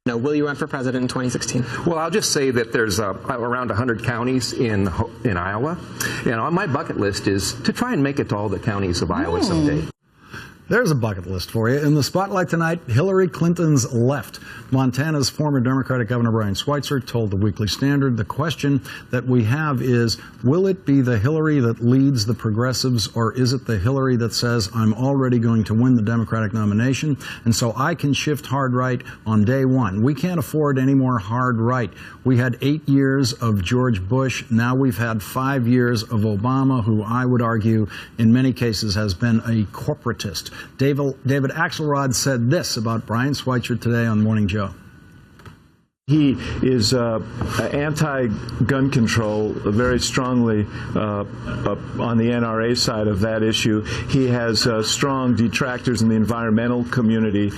No, will you run for president in 2016? Well, I'll just say that there's around 100 counties in Iowa, and on my bucket list is to try and make it to all the counties of Iowa someday. There's a bucket list for you. In the spotlight tonight, Hillary Clinton's left. Montana's former Democratic Governor Brian Schweitzer told the Weekly Standard, the question that we have is, will it be the Hillary that leads the progressives, or is it the Hillary that says, I'm already going to win the Democratic nomination, and so I can shift hard right on day one? We can't afford any more hard right. We had 8 years of George Bush. Now we've had 5 years of Obama, who I would argue in many cases has been a corporatist. David Axelrod said this about Brian Schweitzer today on Morning Joe. He is anti-gun control very strongly on the NRA side of that issue. He has strong detractors in the environmental community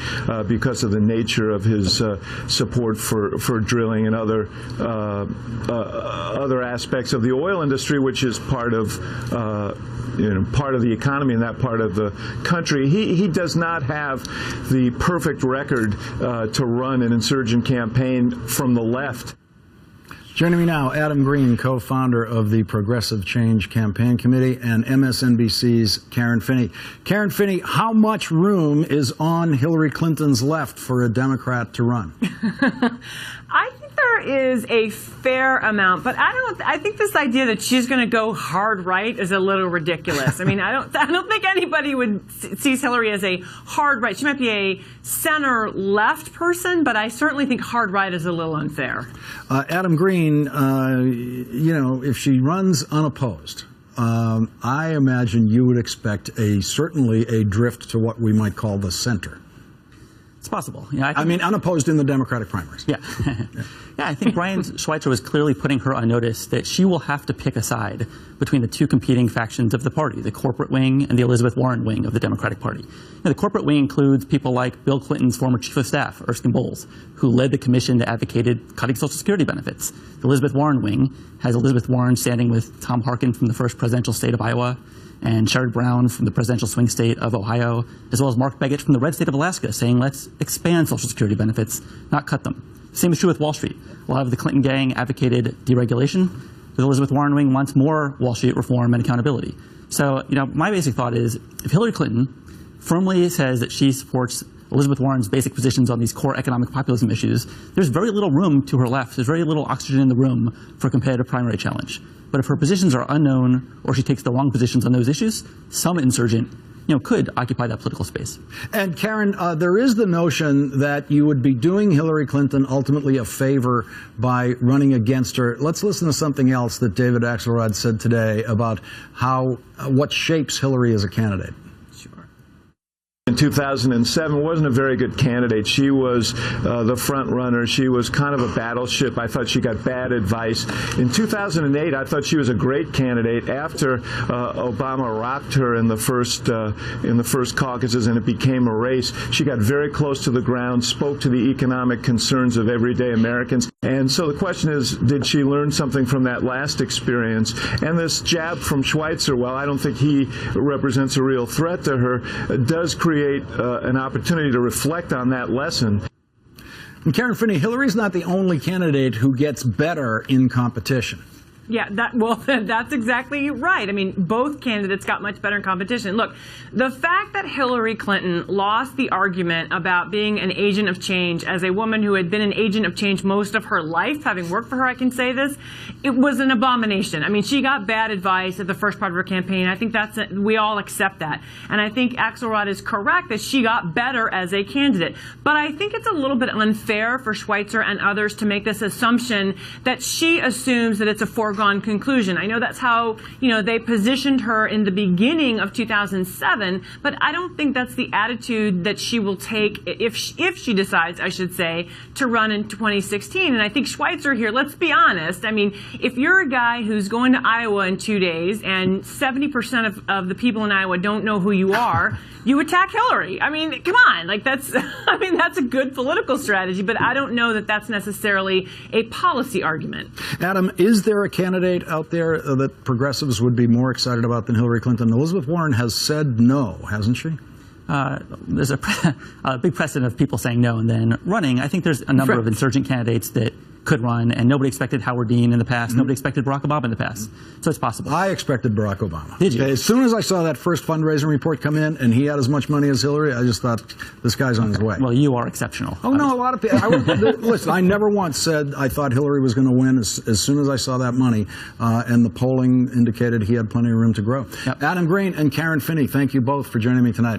because of the nature of his support for drilling and other aspects of the oil industry, which is part of part of the economy in that part of the country. He does not have the perfect record to run an insurgent campaign from the left. Joining me now, Adam Green, co-founder of the Progressive Change Campaign Committee, and MSNBC's Karen Finney. Karen Finney, how much room is on Hillary Clinton's left for a Democrat to run? I think there is a fair amount, but I think this idea that she's going to go hard right is a little ridiculous. I mean, I don't think anybody sees Hillary as a hard right. She might be a center left person, but I certainly think hard right is a little unfair. Adam Green, if she runs unopposed, I imagine you would expect certainly a drift to what we might call the center. It's possible. I mean, unopposed in the Democratic primaries. Yeah. Yeah, I think Brian Schweitzer was clearly putting her on notice that she will have to pick a side between the two competing factions of the party, the corporate wing and the Elizabeth Warren wing of the Democratic Party. The corporate wing includes people like Bill Clinton's former chief of staff, Erskine Bowles, who led the commission that advocated cutting Social Security benefits. The Elizabeth Warren wing has Elizabeth Warren standing with Tom Harkin from the first presidential state of Iowa, and Sherrod Brown from the presidential swing state of Ohio, as well as Mark Begich from the red state of Alaska, saying let's expand Social Security benefits, not cut them. Same is true with Wall Street. A lot of the Clinton gang advocated deregulation. The Elizabeth Warren wing wants more Wall Street reform and accountability. So, my basic thought is, if Hillary Clinton firmly says that she supports Elizabeth Warren's basic positions on these core economic populism issues, there's very little room to her left. There's very little oxygen in the room for a competitive primary challenge. But if her positions are unknown or she takes the wrong positions on those issues, some insurgent could occupy that political space. And Karen, there is the notion that you would be doing Hillary Clinton ultimately a favor by running against her. Let's listen to something else that David Axelrod said today about what shapes Hillary as a candidate. In 2007, wasn't a very good candidate. She was the front runner. She was kind of a battleship. I thought she got bad advice. In 2008, I thought she was a great candidate. After Obama rocked her in the first caucuses and it became a race, she got very close to the ground, spoke to the economic concerns of everyday Americans. And so the question is, did she learn something from that last experience? And this jab from Schweitzer, while I don't think he represents a real threat to her, does create an opportunity to reflect on that lesson. And Karen Finney, Hillary's not the only candidate who gets better in competition. Yeah, that's exactly right. I mean, both candidates got much better in competition. Look, the fact that Hillary Clinton lost the argument about being an agent of change as a woman who had been an agent of change most of her life, having worked for her, I can say this, it was an abomination. I mean, she got bad advice at the first part of her campaign. I think we all accept that. And I think Axelrod is correct that she got better as a candidate. But I think it's a little bit unfair for Schweitzer and others to make this assumption that she assumes that it's a foregone conclusion. I know that's how, they positioned her in the beginning of 2007, but I don't think that's the attitude that she will take if she decides, I should say, to run in 2016. And I think Schweitzer here, let's be honest, I mean, if you're a guy who's going to Iowa in 2 days and 70% of the people in Iowa don't know who you are, you attack Hillary. I mean, come on, that's a good political strategy, but I don't know that that's necessarily a policy argument. Adam, is there a candidate out there that progressives would be more excited about than Hillary Clinton? Elizabeth Warren has said no, hasn't she? there's a big precedent of people saying no and then running. I think there's a number of insurgent candidates that could run, and nobody expected Howard Dean in the past. Nobody expected Barack Obama in the past. So it's possible. I expected Barack Obama. Did you? Okay, as soon as I saw that first fundraising report come in and he had as much money as Hillary, I just thought, this guy's on his way. Well, you are exceptional. Oh, no, a lot of people. Listen, I never once said I thought Hillary was going to win as soon as I saw that money, and the polling indicated he had plenty of room to grow. Yep. Adam Green and Karen Finney, thank you both for joining me tonight.